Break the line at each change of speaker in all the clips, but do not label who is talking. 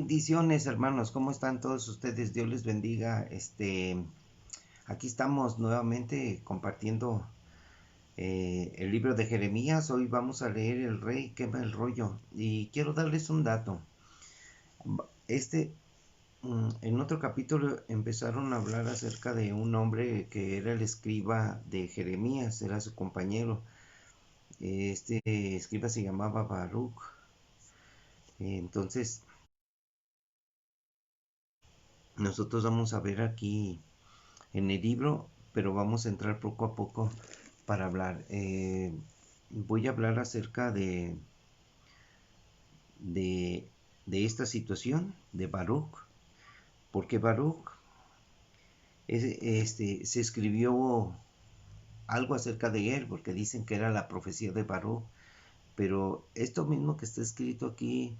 Bendiciones, hermanos. ¿Cómo están todos ustedes? Dios les bendiga. Aquí estamos nuevamente compartiendo el libro de Jeremías. Hoy vamos a leer El Rey quema el rollo. Y quiero darles un dato. Este, en otro capítulo empezaron a hablar acerca de un hombre que era el escriba de Jeremías, era su compañero. Este escriba se llamaba Baruch. Entonces, nosotros vamos a ver aquí en el libro, pero vamos a entrar poco a poco para hablar. Voy a hablar acerca de, de esta situación de Baruch, porque Baruch se escribió algo acerca de él, porque dicen que era la profecía de Baruch, pero esto mismo que está escrito aquí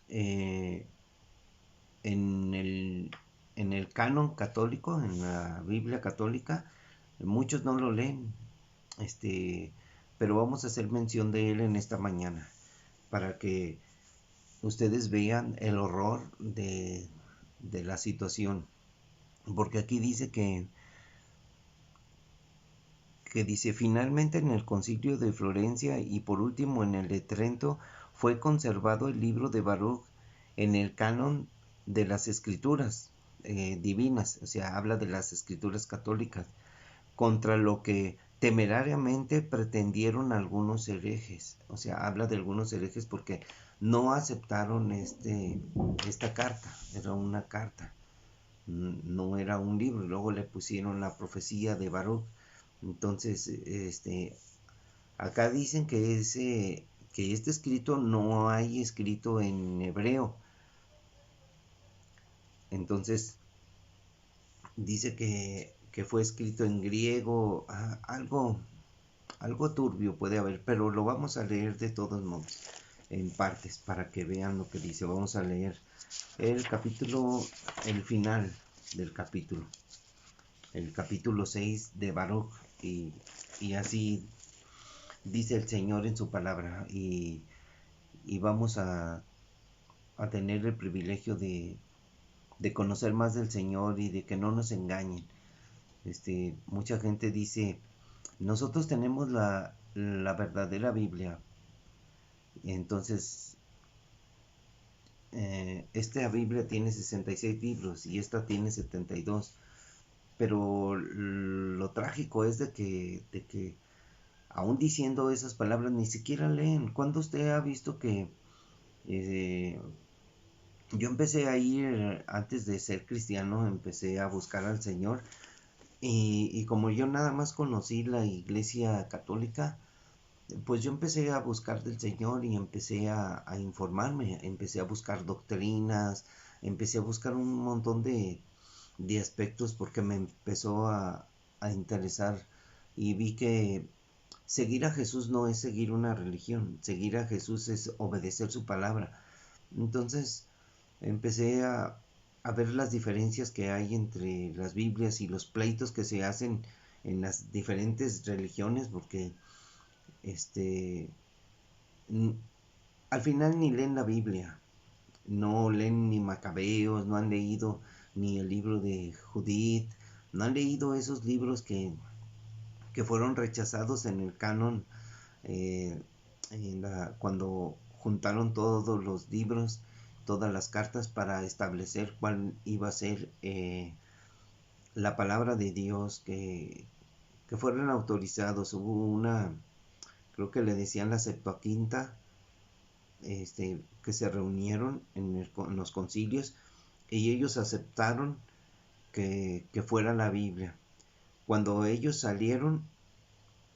eh, en el canon católico, en la Biblia católica, muchos no lo leen, pero vamos a hacer mención de él en esta mañana para que ustedes vean el horror de la situación, porque aquí dice que dice finalmente en el concilio de Florencia y por último en el de Trento fue conservado el libro de Baruch en el canon de las escrituras divinas, o sea, habla de las escrituras católicas, contra lo que temerariamente pretendieron algunos herejes. O sea, habla de algunos herejes porque no aceptaron esta carta, era una carta, no era un libro, luego le pusieron la profecía de Baruch. Entonces, acá dicen que este escrito no hay escrito en hebreo. Entonces, dice que fue escrito en griego, algo turbio puede haber, pero lo vamos a leer de todos modos, en partes, para que vean lo que dice. Vamos a leer el capítulo, el final del el capítulo 6 de Baruch, y así dice el Señor en su palabra, y vamos a tener el privilegio de conocer más del Señor y de que no nos engañen. Mucha gente dice, nosotros tenemos la verdadera Biblia. Entonces, esta Biblia tiene 66 libros y esta tiene 72. Pero lo trágico es de que aún diciendo esas palabras ni siquiera leen. ¿Cuándo usted ha visto que eh, yo empecé a ir, antes de ser cristiano, empecé a buscar al Señor? Y como yo nada más conocí la iglesia católica, pues yo empecé a buscar del Señor y empecé a informarme, empecé a buscar doctrinas, empecé a buscar un montón de aspectos porque me empezó a interesar y vi que seguir a Jesús no es seguir una religión, seguir a Jesús es obedecer su palabra. Entonces empecé a ver las diferencias que hay entre las Biblias y los pleitos que se hacen en las diferentes religiones, porque este al final ni leen la Biblia, no leen ni Macabeos, no han leído ni el libro de Judith, no han leído esos libros que fueron rechazados en el canon, eh, cuando juntaron todos los libros, todas las cartas para establecer cuál iba a ser la palabra de Dios, que fueron autorizados. Hubo una, creo que le decían la Septuaginta, que se reunieron en los concilios y ellos aceptaron que fuera la Biblia. Cuando ellos salieron,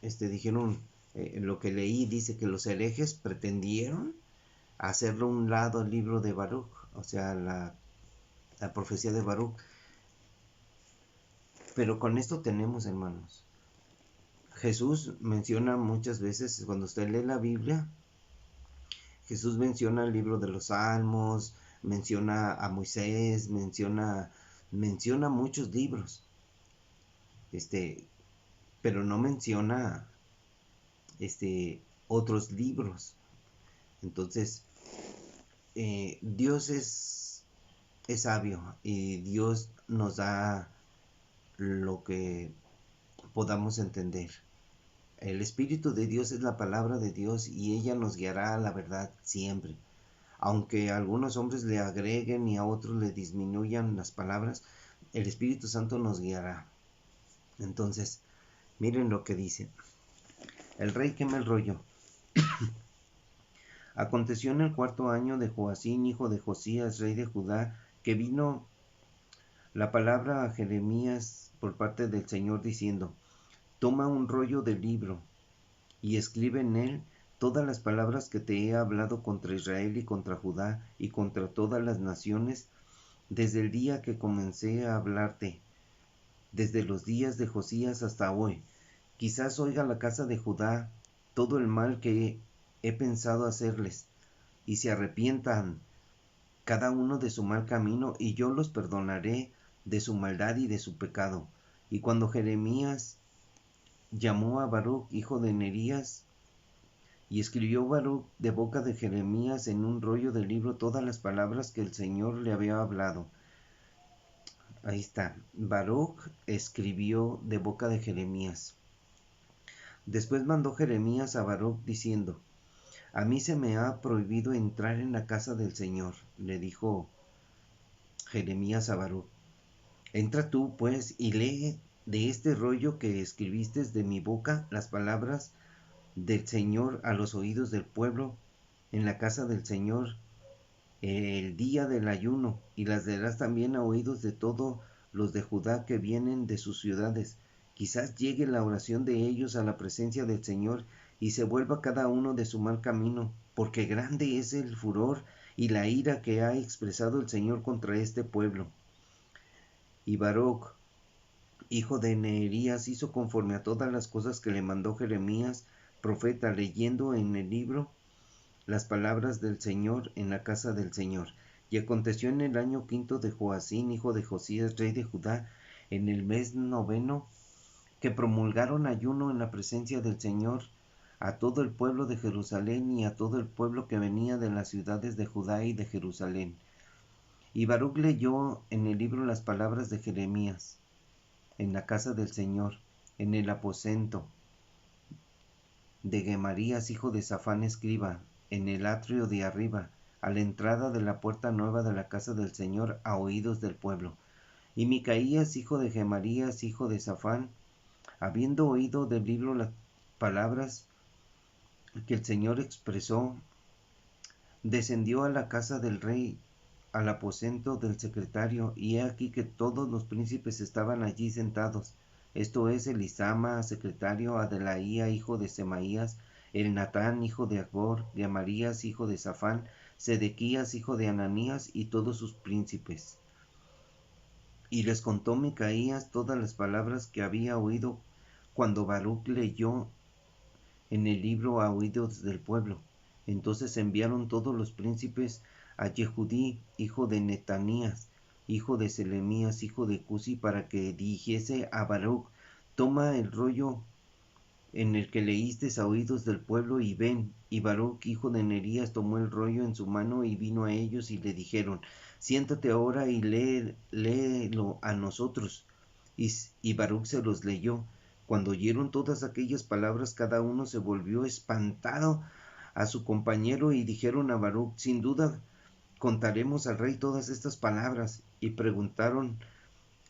dijeron, lo que leí dice que los herejes pretendieron hacerlo a un lado el libro de Baruch, o sea, la profecía de Baruch. Pero con esto tenemos, hermanos, Jesús menciona muchas veces, cuando usted lee la Biblia, Jesús menciona el libro de los Salmos, menciona a Moisés, menciona muchos libros, pero no menciona otros libros. Entonces, Dios es sabio y Dios nos da lo que podamos entender. El Espíritu de Dios es la palabra de Dios y ella nos guiará a la verdad siempre. Aunque algunos hombres le agreguen y a otros le disminuyan las palabras, el Espíritu Santo nos guiará. Entonces, miren lo que dice. El rey quema el rollo. Aconteció en el 4 año de Joacín, hijo de Josías, rey de Judá, que vino la palabra a Jeremías por parte del Señor diciendo: Toma un rollo de libro y escribe en él todas las palabras que te he hablado contra Israel y contra Judá y contra todas las naciones desde el día que comencé a hablarte, desde los días de Josías hasta hoy. Quizás oiga la casa de Judá todo el mal que he pensado hacerles, y se arrepientan cada uno de su mal camino, y yo los perdonaré de su maldad y de su pecado. Y cuando Jeremías llamó a Baruch, hijo de Nerías, y escribió Baruch de boca de Jeremías en un rollo de libro todas las palabras que el Señor le había hablado. Ahí está. Baruch escribió de boca de Jeremías. Después mandó Jeremías a Baruch diciendo: A mí se me ha prohibido entrar en la casa del Señor, le dijo Jeremías a Baruch. Entra tú, pues, y lee de este rollo que escribiste de mi boca las palabras del Señor a los oídos del pueblo en la casa del Señor el día del ayuno, y las darás también a oídos de todos los de Judá que vienen de sus ciudades. Quizás llegue la oración de ellos a la presencia del Señor y se vuelva cada uno de su mal camino, porque grande es el furor y la ira que ha expresado el Señor contra este pueblo. Y Baruch, hijo de Neerías, hizo conforme a todas las cosas que le mandó Jeremías, profeta, leyendo en el libro las palabras del Señor en la casa del Señor. Y aconteció en el año 5 de Joacín, hijo de Josías, rey de Judá, en el mes 9, que promulgaron ayuno en la presencia del Señor a todo el pueblo de Jerusalén y a todo el pueblo que venía de las ciudades de Judá y de Jerusalén. Y Baruch leyó en el libro las palabras de Jeremías en la casa del Señor, en el aposento de Gemarías, hijo de Safán, escriba, en el atrio de arriba, a la entrada de la puerta nueva de la casa del Señor, a oídos del pueblo. Y Micaías, hijo de Gemarías, hijo de Safán, habiendo oído del libro las palabras que el Señor expresó, descendió a la casa del rey, al aposento del secretario, y he aquí que todos los príncipes estaban allí sentados, esto es, Elisama, secretario, Adelaía, hijo de Semaías, Elnatán, hijo de Acbor, Gemarías, hijo de Safán, Sedequías, hijo de Ananías, y todos sus príncipes. Y les contó Micaías todas las palabras que había oído cuando Baruch leyó en el libro a oídos del pueblo. Entonces enviaron todos los príncipes a Yehudí, hijo de Netanías, hijo de Selemías, hijo de Cusi, para que dijese a Baruch: Toma el rollo en el que leíste a oídos del pueblo y ven. Y Baruch, hijo de Nerías, tomó el rollo en su mano y vino a ellos y le dijeron: Siéntate ahora y léelo a nosotros. Y Baruch se los leyó. Cuando oyeron todas aquellas palabras, cada uno se volvió espantado a su compañero y dijeron a Baruch: Sin duda contaremos al rey todas estas palabras. Y preguntaron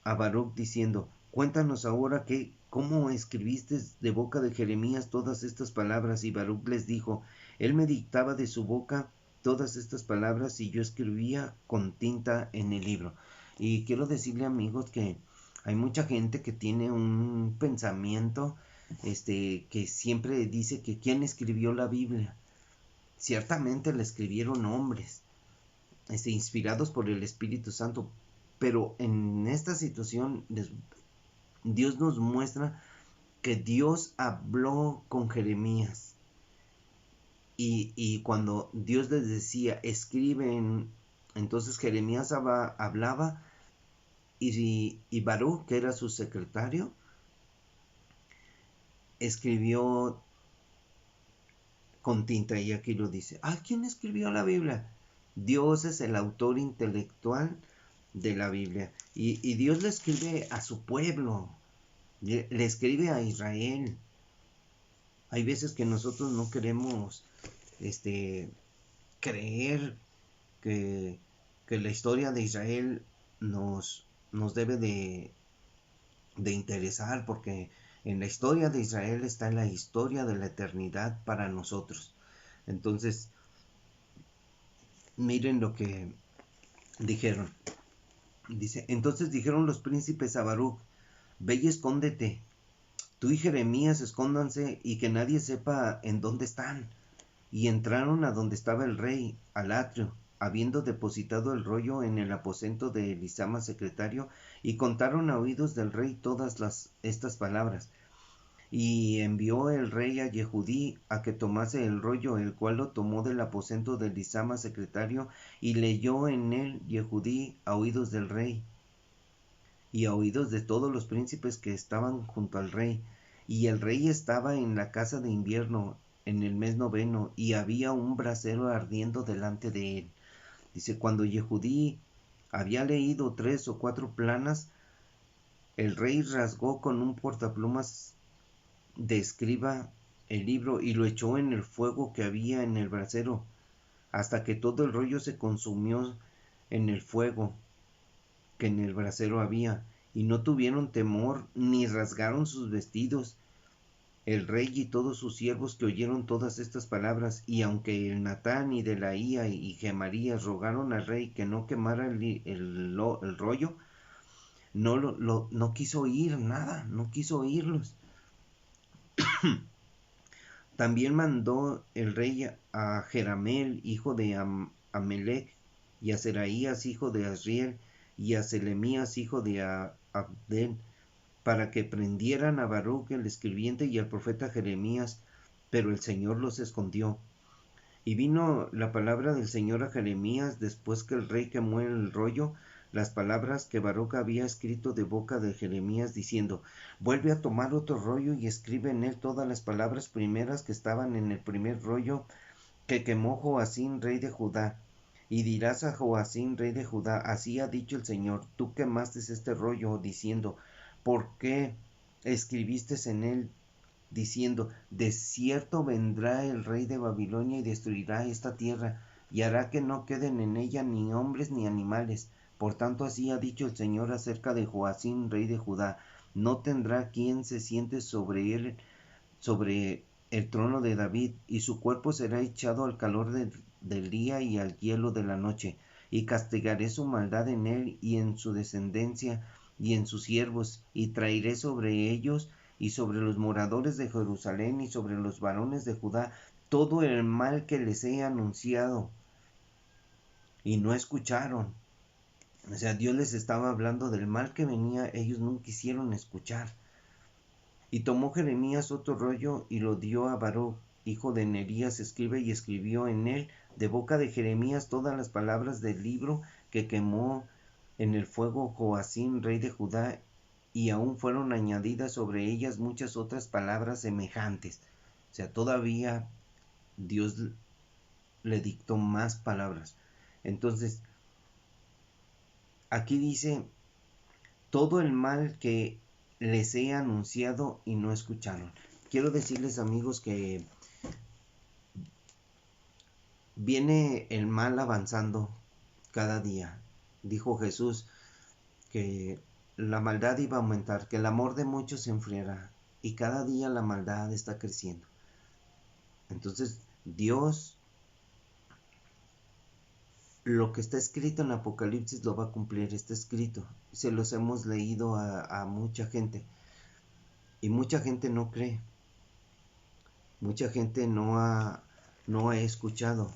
a Baruch diciendo: Cuéntanos ahora cómo escribiste de boca de Jeremías todas estas palabras. Y Baruch les dijo: Él me dictaba de su boca todas estas palabras y yo escribía con tinta en el libro. Y quiero decirle, amigos, que hay mucha gente que tiene un pensamiento que siempre dice que quién escribió la Biblia. Ciertamente la escribieron hombres, inspirados por el Espíritu Santo, pero en esta situación Dios nos muestra que Dios habló con Jeremías, y cuando Dios les decía escriben, entonces Jeremías hablaba, y Baruch, que era su secretario, escribió con tinta. Y aquí lo dice: ¿quién escribió la Biblia? Dios es el autor intelectual de la Biblia. Y Dios le escribe a su pueblo, le escribe a Israel. Hay veces que nosotros no queremos creer que, que la historia de Israel nos debe de interesar, porque en la historia de Israel está la historia de la eternidad para nosotros. Entonces, miren lo que dijeron. Dice, entonces dijeron los príncipes a Baruch, ve y escóndete, tú y Jeremías escóndanse y que nadie sepa en dónde están. Y entraron a donde estaba el rey, al atrio, habiendo depositado el rollo en el aposento de Elisama secretario, y contaron a oídos del rey todas estas palabras. Y envió el rey a Yehudí a que tomase el rollo, el cual lo tomó del aposento de Elisama secretario, y leyó en él Yehudí a oídos del rey, y a oídos de todos los príncipes que estaban junto al rey. Y el rey estaba en la casa de invierno, en el mes 9, y había un brasero ardiendo delante de él. Dice, cuando Yehudí había leído 3 o 4 planas, el rey rasgó con un portaplumas de escriba el libro y lo echó en el fuego que había en el brasero, hasta que todo el rollo se consumió en el fuego que en el brasero había, y no tuvieron temor ni rasgaron sus vestidos, el rey y todos sus siervos que oyeron todas estas palabras. Y aunque el Natán y Delaía y Gemarías rogaron al rey que no quemara el rollo, no quiso oír nada, no quiso oírlos. También mandó el rey a Jeramel, hijo de Amelec, y a Seraías, hijo de Asriel, y a Selemías, hijo de Abdel, para que prendieran a Baruch el escribiente y al profeta Jeremías, pero el Señor los escondió. Y vino la palabra del Señor a Jeremías después que el rey quemó el rollo, las palabras que Baruch había escrito de boca de Jeremías, diciendo, vuelve a tomar otro rollo y escribe en él todas las palabras primeras que estaban en el primer rollo que quemó Joacín, rey de Judá. Y dirás a Joacín, rey de Judá, así ha dicho el Señor, tú quemaste este rollo, diciendo, ¿por qué escribiste en él? Diciendo, de cierto vendrá el rey de Babilonia y destruirá esta tierra, y hará que no queden en ella ni hombres ni animales. Por tanto, así ha dicho el Señor acerca de Joacín, rey de Judá, no tendrá quien se siente sobre él, sobre el trono de David, y su cuerpo será echado al calor del día y al hielo de la noche, y castigaré su maldad en él y en su descendencia y en sus siervos, y traeré sobre ellos y sobre los moradores de Jerusalén y sobre los varones de Judá todo el mal que les he anunciado. Y no escucharon. O sea, Dios les estaba hablando del mal que venía, ellos no quisieron escuchar. Y tomó Jeremías otro rollo y lo dio a Baruch, hijo de Nerías, escribe, y escribió en él de boca de Jeremías todas las palabras del libro que quemó en el fuego Joacín, rey de Judá, y aún fueron añadidas sobre ellas muchas otras palabras semejantes. O sea, todavía Dios le dictó más palabras. Entonces, aquí dice, todo el mal que les he anunciado y no escucharon. Quiero decirles, amigos, que viene el mal avanzando cada día. Dijo Jesús que la maldad iba a aumentar, que el amor de muchos se enfriará, y cada día la maldad está creciendo. Entonces, Dios, lo que está escrito en Apocalipsis lo va a cumplir, está escrito. Se los hemos leído a mucha gente, y mucha gente no cree. Mucha gente no ha escuchado.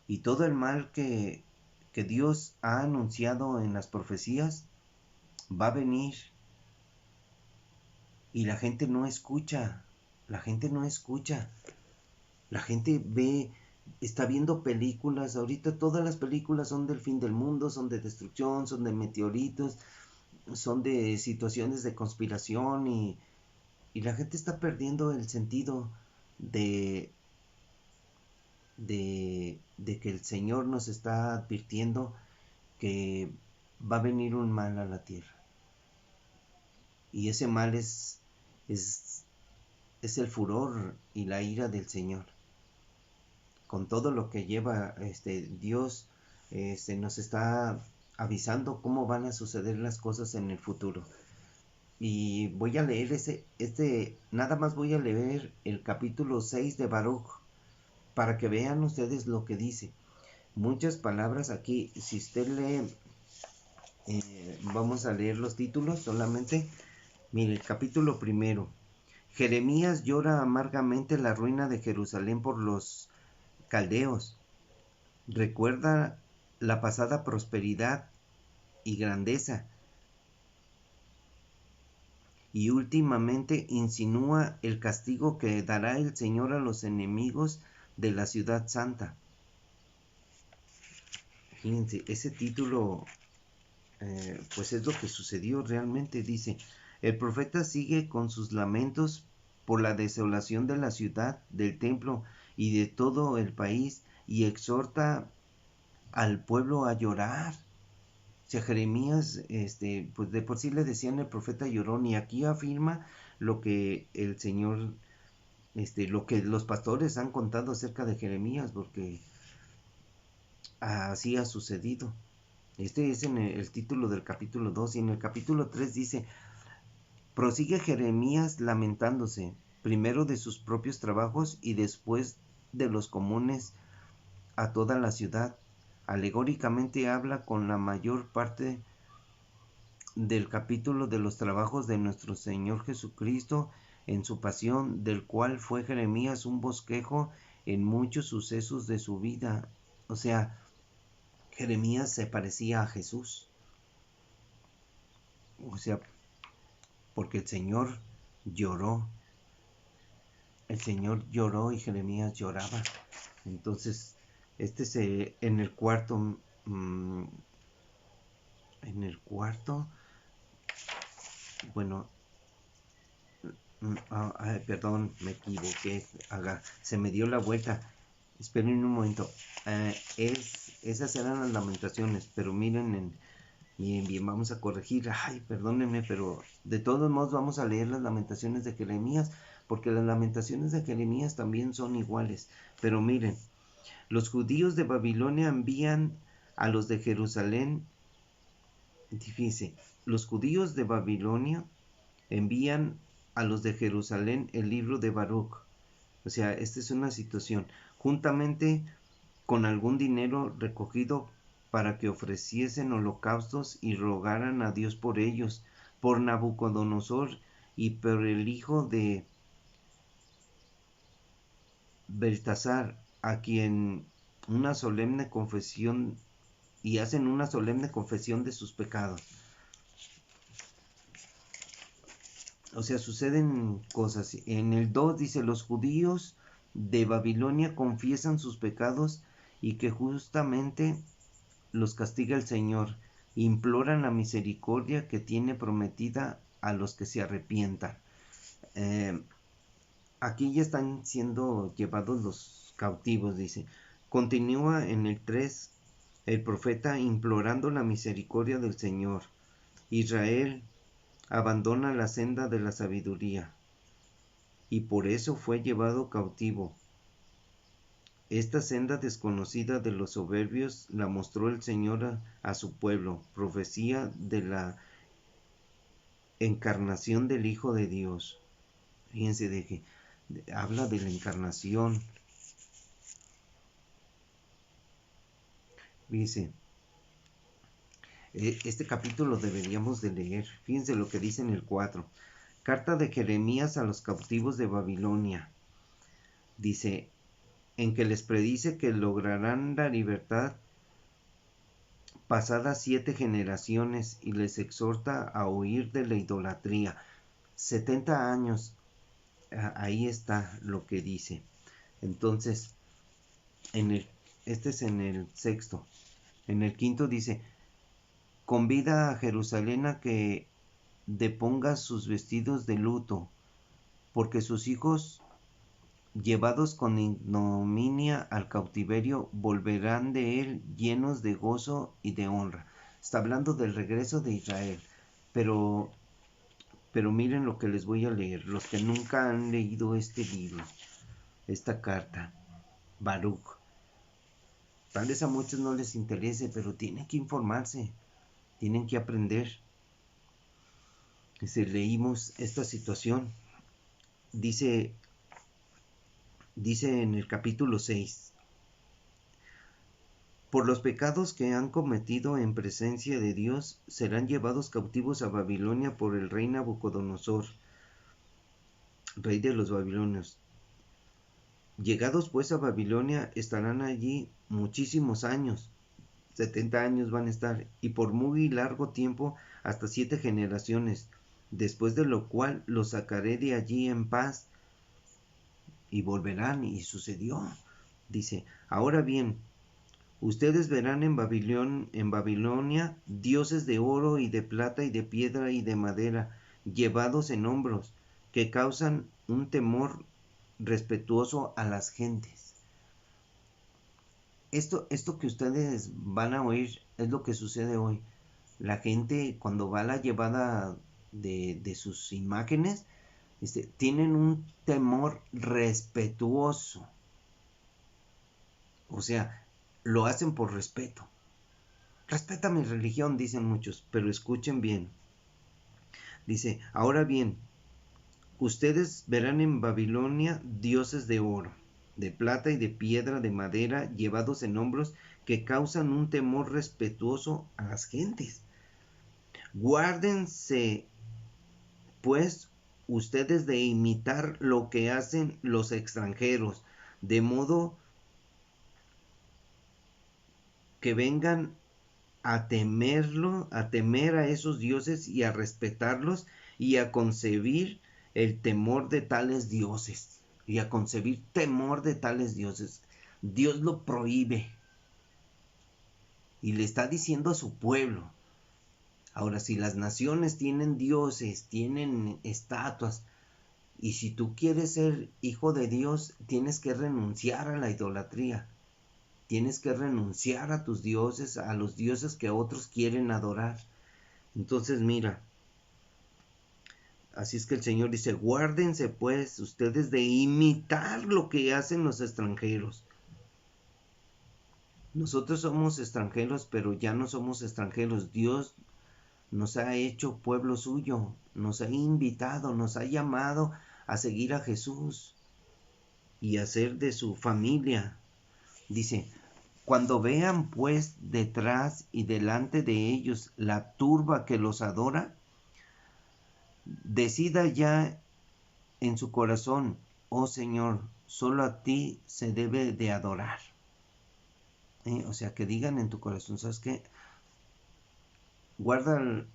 Y todo el mal que Dios ha anunciado en las profecías va a venir. Y la gente no escucha. La gente no escucha. La gente está viendo películas. Ahorita todas las películas son del fin del mundo, son de destrucción, son de meteoritos, son de situaciones de conspiración, y la gente está perdiendo el sentido de de que el Señor nos está advirtiendo que va a venir un mal a la tierra. Y ese mal es, es el furor y la ira del Señor. Con todo lo que lleva Dios, nos está avisando cómo van a suceder las cosas en el futuro. Y voy a leer nada más voy a leer el capítulo 6 de Baruch, para que vean ustedes lo que dice. Muchas palabras aquí. Si usted lee, vamos a leer los títulos solamente. Mire, el capítulo primero. Jeremías llora amargamente la ruina de Jerusalén por los caldeos. Recuerda la pasada prosperidad y grandeza, y últimamente insinúa el castigo que dará el Señor a los enemigos de la ciudad santa. Fíjense, ese título pues es lo que sucedió realmente. Dice, el profeta sigue con sus lamentos por la desolación de la ciudad, del templo y de todo el país, y exhorta al pueblo a llorar. O sea, Jeremías, pues de por sí le decían el profeta llorón, y aquí afirma lo que el Señor, lo que los pastores han contado acerca de Jeremías, porque así ha sucedido. Este es en el título del capítulo 2, y en el capítulo 3 dice, prosigue Jeremías lamentándose, primero de sus propios trabajos y después de los comunes a toda la ciudad. Alegóricamente habla con la mayor parte del capítulo de los trabajos de nuestro Señor Jesucristo en su pasión, del cual fue Jeremías un bosquejo en muchos sucesos de su vida. O sea, Jeremías se parecía a Jesús. O sea, porque el Señor lloró. El Señor lloró y Jeremías lloraba. Entonces, en el cuarto, en el cuarto, bueno, perdón, me equivoqué, se me dio la vuelta. Esperen un momento. Esas eran las lamentaciones, pero miren, bien, vamos a corregir. Ay, perdónenme, pero de todos modos vamos a leer las lamentaciones de Jeremías, porque las lamentaciones de Jeremías también son iguales. Pero miren, los judíos de Babilonia envían a los de Jerusalén, dice, los judíos de Babilonia envían a los de Jerusalén el libro de Baruch. O sea, esta es una situación, juntamente con algún dinero recogido para que ofreciesen holocaustos y rogaran a Dios por ellos, por Nabucodonosor y por el hijo de Beltasar, a quien una solemne confesión, y hacen una solemne confesión de sus pecados. O sea, suceden cosas. En el 2 dice, los judíos de Babilonia confiesan sus pecados y que justamente los castiga el Señor. Imploran la misericordia que tiene prometida a los que se arrepientan. Aquí ya están siendo llevados los cautivos, dice. Continúa en el 3 el profeta implorando la misericordia del Señor. Israel abandona la senda de la sabiduría, y por eso fue llevado cautivo. Esta senda desconocida de los soberbios la mostró el Señor a su pueblo, profecía de la encarnación del Hijo de Dios. Fíjense, habla de la encarnación. Dice, este capítulo deberíamos de leer. Fíjense lo que dice en el 4. Carta de Jeremías a los cautivos de Babilonia. Dice, en que les predice que lograrán la libertad pasadas 7 generaciones, y les exhorta a huir de la idolatría. 70 años, ahí está lo que dice. Entonces, este es en el 6. En el 5 dice, convida a Jerusalén a que deponga sus vestidos de luto, porque sus hijos llevados con ignominia al cautiverio, volverán de él llenos de gozo y de honra. Está hablando del regreso de Israel, pero miren lo que les voy a leer. Los que nunca han leído este libro, esta carta, Baruch, tal vez a muchos no les interese, pero tienen que informarse, tienen que aprender. Leímos esta situación. Dice en el capítulo 6, por los pecados que han cometido en presencia de Dios, serán llevados cautivos a Babilonia por el rey Nabucodonosor, rey de los babilonios. Llegados pues a Babilonia, estarán allí muchísimos años, 70 años van a estar, y por muy largo tiempo, hasta 7 generaciones, después de lo cual los sacaré de allí en paz, y volverán. Y sucedió. Dice, ahora bien, ustedes verán en Babilonia dioses de oro y de plata y de piedra y de madera, llevados en hombros, que causan un temor respetuoso a las gentes. Esto que ustedes van a oír es lo que sucede hoy. La gente, cuando va a la llevada de sus imágenes, tienen un temor respetuoso. O sea, lo hacen por respeto. Respeta mi religión, dicen muchos, pero escuchen bien. Dice, ahora bien, ustedes verán en Babilonia dioses de oro, de plata y de piedra, de madera, llevados en hombros, que causan un temor respetuoso a las gentes. Guárdense, pues, ustedes de imitar lo que hacen los extranjeros, de modo que vengan a temer a esos dioses y a respetarlos y a concebir el temor de tales dioses. Y a concebir temor de tales dioses. Dios lo prohíbe. Y le está diciendo a su pueblo. Ahora, si las naciones tienen dioses, tienen estatuas, y si tú quieres ser hijo de Dios, tienes que renunciar a la idolatría. Tienes que renunciar a tus dioses, a los dioses que otros quieren adorar. Entonces mira, así es que el Señor dice, guárdense pues ustedes de imitar lo que hacen los extranjeros. Nosotros somos extranjeros, pero ya no somos extranjeros. Dios nos ha hecho pueblo suyo, nos ha invitado, nos ha llamado a seguir a Jesús y a ser de su familia. Dice, cuando vean pues detrás y delante de ellos la turba que los adora, decida ya en su corazón, oh Señor, solo a ti se debe de adorar. O sea, que digan en tu corazón, ¿sabes qué? Guarda el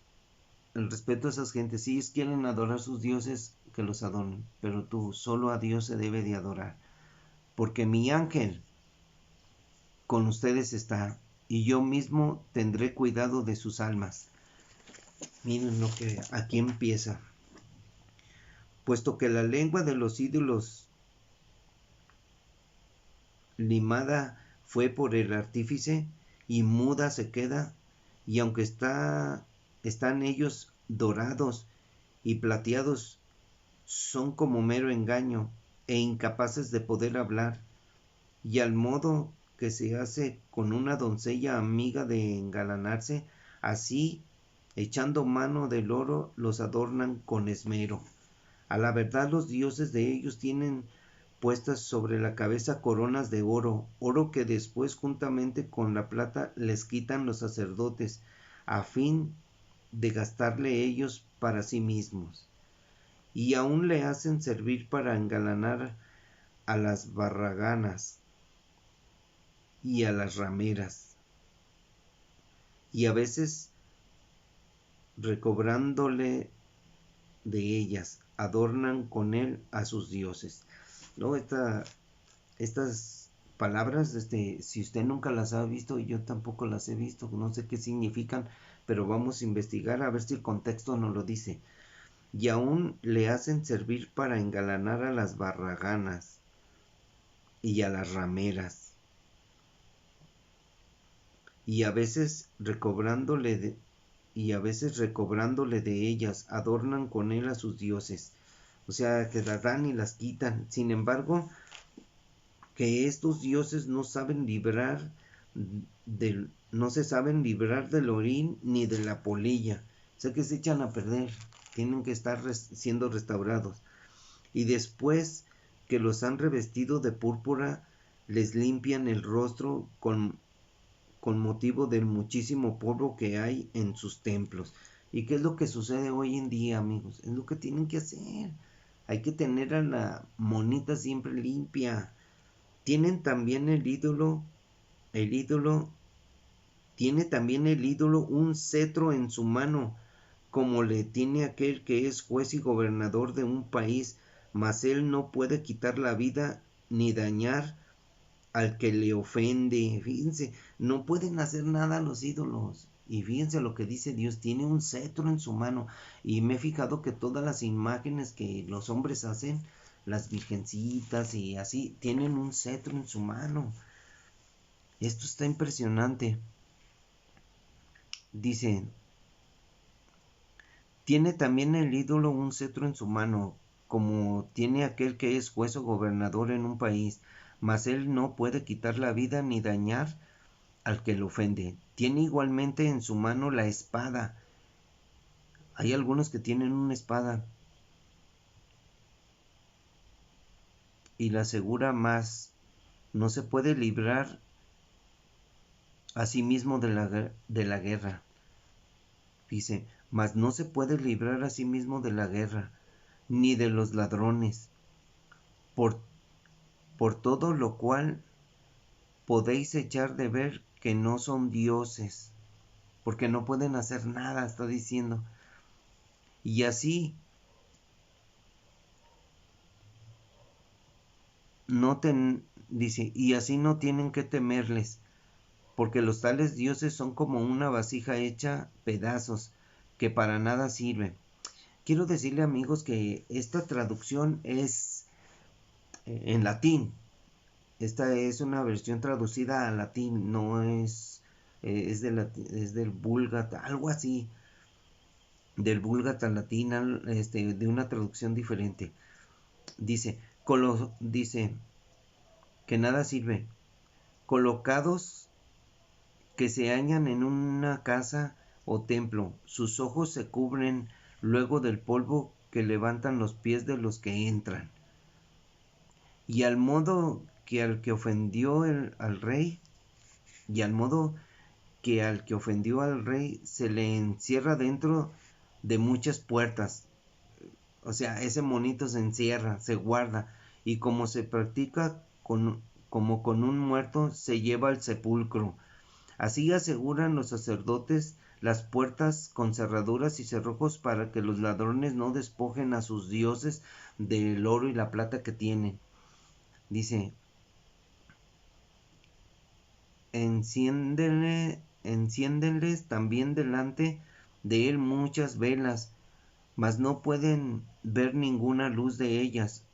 respeto a esas gentes. Si ellos quieren adorar a sus dioses, que los adoren, pero tú, solo a Dios se debe de adorar. Porque mi ángel con ustedes está, y yo mismo tendré cuidado de sus almas. Miren lo que aquí empieza. Puesto que la lengua de los ídolos limada fue por el artífice y muda se queda, y aunque están ellos dorados y plateados, son como mero engaño e incapaces de poder hablar, y al modo que se hace con una doncella amiga de engalanarse, así, echando mano del oro, los adornan con esmero. A la verdad los dioses de ellos tienen puestas sobre la cabeza coronas de oro, oro que después juntamente con la plata les quitan los sacerdotes, a fin de gastarle ellos para sí mismos. Y aún le hacen servir para engalanar a las barraganas y a las rameras, y a veces recobrándole de ellas, adornan con él a sus dioses. ¿No? Estas palabras, si usted nunca las ha visto, y yo tampoco las he visto, no sé qué significan, pero vamos a investigar a ver si el contexto nos lo dice. Y aún le hacen servir para engalanar a las barraganas y a las rameras, y a veces recobrándole de ellas, adornan con él a sus dioses. O sea, que las dan y las quitan. Sin embargo, que estos dioses no se saben librar del orín ni de la polilla. O sea que se echan a perder. Tienen que estar siendo restaurados. Y después que los han revestido de púrpura, les limpian el rostro con motivo del muchísimo polvo que hay en sus templos. ¿Y qué es lo que sucede hoy en día, amigos? Es lo que tienen que hacer. Hay que tener a la monita siempre limpia. Tienen también el ídolo, tiene también el ídolo un cetro en su mano, como le tiene aquel que es juez y gobernador de un país, mas él no puede quitar la vida ni dañar al que le ofende. Fíjense, no pueden hacer nada los ídolos. Y fíjense lo que dice Dios, tiene un cetro en su mano. Y me he fijado que todas las imágenes que los hombres hacen, las virgencitas y así, tienen un cetro en su mano. Esto está impresionante. Dice, tiene también el ídolo un cetro en su mano, como tiene aquel que es juez o gobernador en un país, mas él no puede quitar la vida ni dañar al que lo ofende. Tiene igualmente en su mano la espada. Hay algunos que tienen una espada y la asegura más. No se puede librar a sí mismo de la guerra. Dice, mas no se puede librar a sí mismo de la guerra, ni de los ladrones. Por, por todo lo cual podéis echar de ver que no son dioses, porque no pueden hacer nada, está diciendo. Y así dice, y así no tienen que temerles, porque los tales dioses son como una vasija hecha pedazos, que para nada sirve. Quiero decirle, amigos, que esta traducción es en latín. Esta es una versión traducida al latín, no es, es del Vulgata, algo así, del Vulgata al latín, de una traducción diferente. Dice que nada sirve, colocados que se hallan en una casa o templo, sus ojos se cubren luego del polvo que levantan los pies de los que entran. Y al modo que al que ofendió al rey, y al modo que al que ofendió al rey se le encierra dentro de muchas puertas. O sea, ese monito se encierra, se guarda, y como se practica como con un muerto, se lleva al sepulcro. Así aseguran los sacerdotes las puertas con cerraduras y cerrojos para que los ladrones no despojen a sus dioses del oro y la plata que tienen. Dice, enciéndenles también delante de él muchas velas, mas no pueden ver ninguna luz de ellas.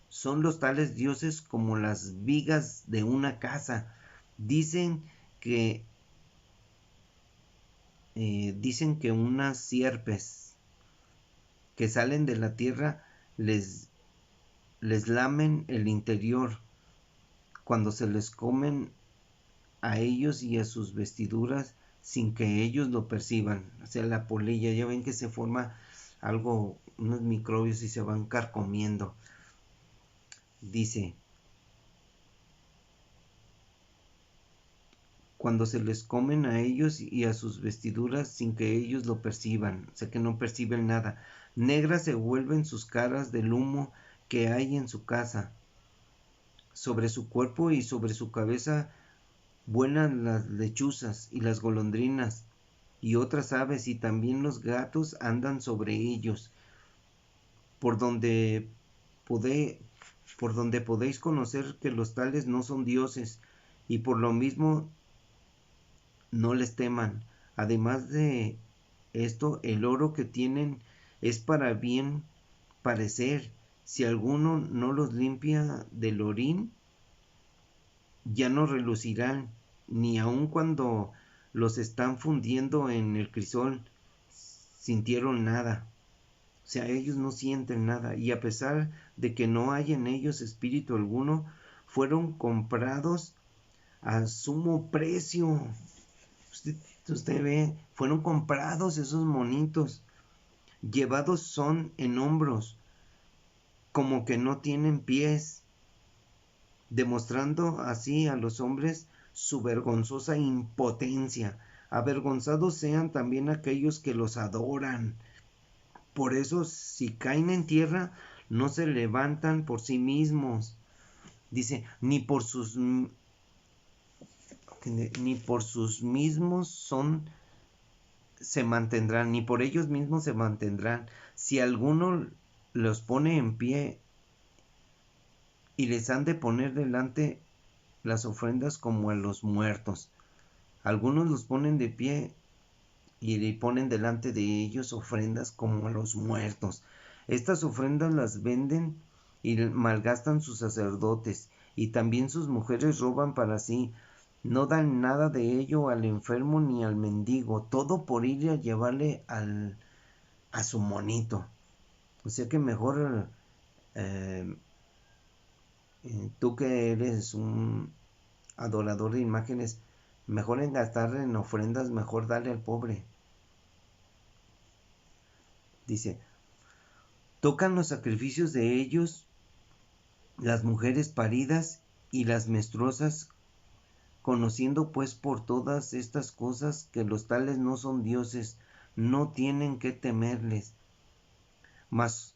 Son los tales dioses como las vigas de una casa. Dicen que unas sierpes que salen de la tierra les lamen el interior cuando se les comen a ellos y a sus vestiduras sin que ellos lo perciban. O sea, la polilla, ya ven que se forma algo, unos microbios y se van carcomiendo. Dice, cuando se les comen a ellos y a sus vestiduras sin que ellos lo perciban, o sea que no perciben nada. Negras se vuelven sus caras del humo que hay en su casa. Sobre su cuerpo y sobre su cabeza vuelan las lechuzas y las golondrinas y otras aves, y también los gatos andan sobre ellos. Por donde podé, por donde podéis conocer que los tales no son dioses, y por lo mismo no les teman. Además de esto, el oro que tienen es para bien parecer. Si alguno no los limpia del orín, ya no relucirán, ni aun cuando los están fundiendo en el crisol sintieron nada. O sea, ellos no sienten nada, y a pesar de que no hay en ellos espíritu alguno, fueron comprados a sumo precio. Usted, usted ve, fueron comprados esos monitos, llevados son en hombros, como que no tienen pies, demostrando así a los hombres su vergonzosa impotencia. Avergonzados sean también aquellos que los adoran. Por eso, si caen en tierra, no se levantan por sí mismos. Dice, ni por sus mismos se mantendrán, ni por ellos mismos se mantendrán. Si alguno los pone en pie y les han de poner delante las ofrendas como a los muertos. Algunos los ponen de pie y le ponen delante de ellos ofrendas como a los muertos. Estas ofrendas las venden y malgastan sus sacerdotes, y también sus mujeres roban para sí. No dan nada de ello al enfermo ni al mendigo, todo por ir a llevarle a su monito. O sea que mejor tú que eres un adorador de imágenes, mejor en gastar en ofrendas, mejor darle al pobre. Dice, tocan los sacrificios de ellos las mujeres paridas y las menstruosas, conociendo pues por todas estas cosas que los tales no son dioses, no tienen que temerles. Mas,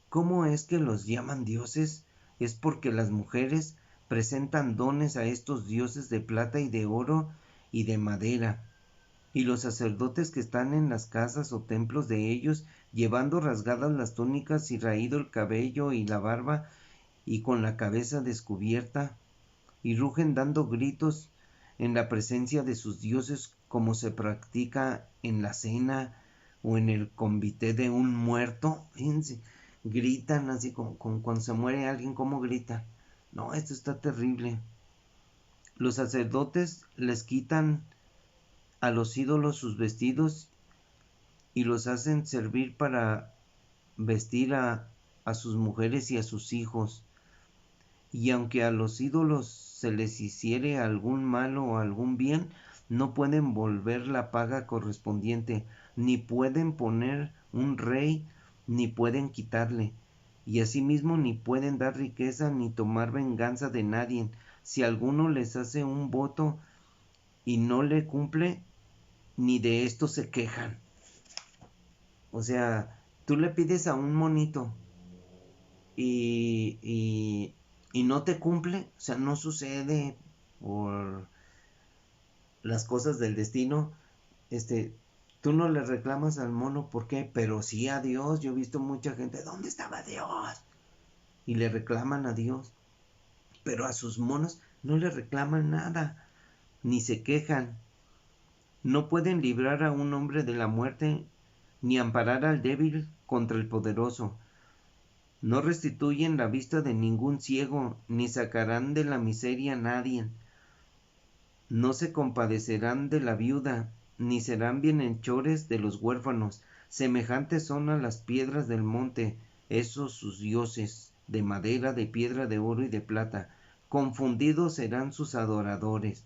¿cómo es que los llaman dioses? Es porque las mujeres presentan dones a estos dioses de plata y de oro y de madera, y los sacerdotes que están en las casas o templos de ellos, llevando rasgadas las túnicas y raído el cabello y la barba, y con la cabeza descubierta, y rugen dando gritos en la presencia de sus dioses, como se practica en la cena o en el convite de un muerto. Fíjense, gritan así como cuando se muere alguien, como grita. No, esto está terrible. Los sacerdotes les quitan a los ídolos sus vestidos y los hacen servir para vestir a sus mujeres y a sus hijos. Y aunque a los ídolos se les hiciere algún mal o algún bien, no pueden volver la paga correspondiente, ni pueden poner un rey, ni pueden quitarle, y asimismo ni pueden dar riqueza ni tomar venganza de nadie. Si alguno les hace un voto y no le cumple, ni de esto se quejan. O sea, tú le pides a un monito y no te cumple, o sea, no sucede por las cosas del destino, tú no le reclamas al mono, ¿por qué? Pero sí a Dios. Yo he visto mucha gente, ¿dónde estaba Dios? Y le reclaman a Dios, pero a sus monos no le reclaman nada, ni se quejan. No pueden librar a un hombre de la muerte, ni amparar al débil contra el poderoso. No restituyen la vista de ningún ciego, ni sacarán de la miseria a nadie. No se compadecerán de la viuda, ni serán bienhechores de los huérfanos. Semejantes son a las piedras del monte, esos sus dioses, de madera, de piedra, de oro y de plata. Confundidos serán sus adoradores.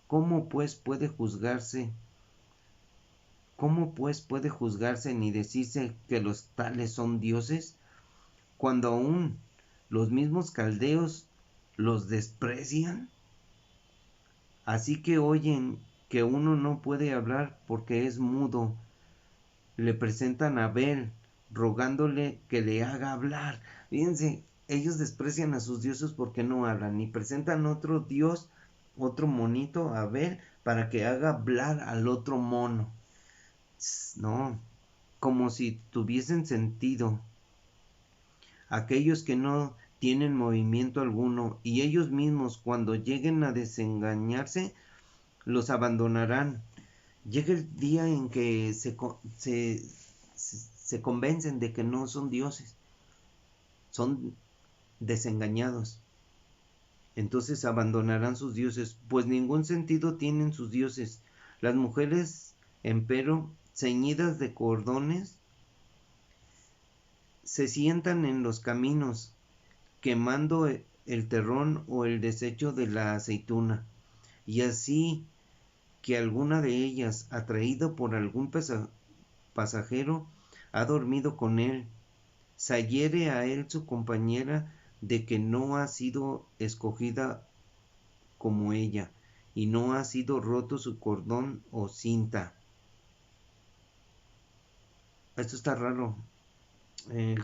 ¿Cómo pues puede juzgarse? ¿Cómo pues puede juzgarse ni decirse que los tales son dioses? Cuando aún los mismos caldeos los desprecian. Así que oyen que uno no puede hablar porque es mudo. Le presentan a Abel, rogándole que le haga hablar. Fíjense, ellos desprecian a sus dioses porque no hablan, y presentan otro dios, otro monito, a Abel, para que haga hablar al otro mono. No, como si tuviesen sentido. Aquellos que no tienen movimiento alguno, y ellos mismos, cuando lleguen a desengañarse, los abandonarán. Llega el día en que se convencen de que no son dioses, son desengañados. Entonces abandonarán sus dioses, pues ningún sentido tienen sus dioses. Las mujeres, empero, ceñidas de cordones, se sientan en los caminos, quemando el terrón o el desecho de la aceituna, y así que alguna de ellas, atraída por algún pasajero, ha dormido con él, sayere a él su compañera de que no ha sido escogida como ella, y no ha sido roto su cordón o cinta. Esto está raro,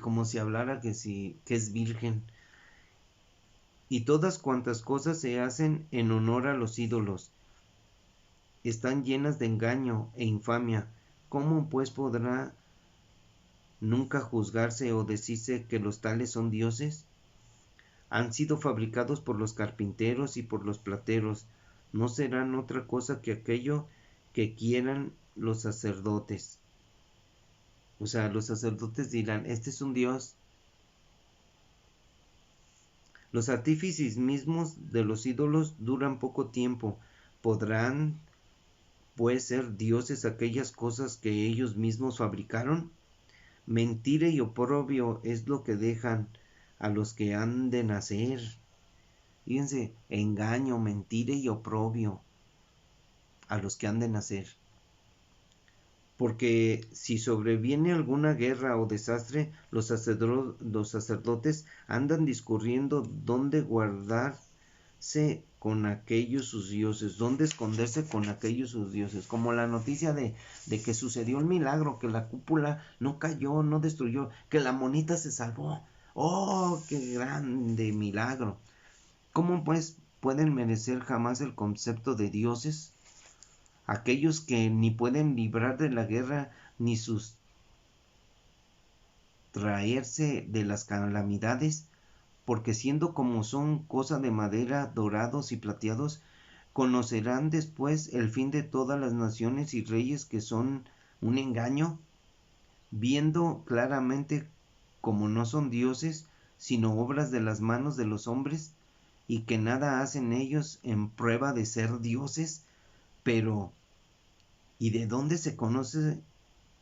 como si hablara que es virgen. Y todas cuantas cosas se hacen en honor a los ídolos están llenas de engaño e infamia. ¿Cómo pues podrá nunca juzgarse o decirse que los tales son dioses? Han sido fabricados por los carpinteros y por los plateros. No serán otra cosa que aquello que quieran los sacerdotes. O sea, los sacerdotes dirán, este es un dios. Los artífices mismos de los ídolos duran poco tiempo. ¿Podrán, pues, ser dioses aquellas cosas que ellos mismos fabricaron? Mentira y oprobio es lo que dejan a los que han de nacer. Fíjense, engaño, mentira y oprobio a los que han de nacer. Porque si sobreviene alguna guerra o desastre, los sacerdotes andan discurriendo dónde guardarse con aquellos sus dioses, dónde esconderse con aquellos sus dioses. Como la noticia de que sucedió el milagro, que la cúpula no cayó, no destruyó, que la monita se salvó. ¡Oh, qué grande milagro! ¿Cómo pues pueden merecer jamás el concepto de dioses? Aquellos que ni pueden librar de la guerra ni sustraerse de las calamidades, porque siendo como son cosa de madera, dorados y plateados, conocerán después el fin de todas las naciones y reyes que son un engaño, viendo claramente como no son dioses, sino obras de las manos de los hombres, y que nada hacen ellos en prueba de ser dioses. Pero ¿y de dónde se conoce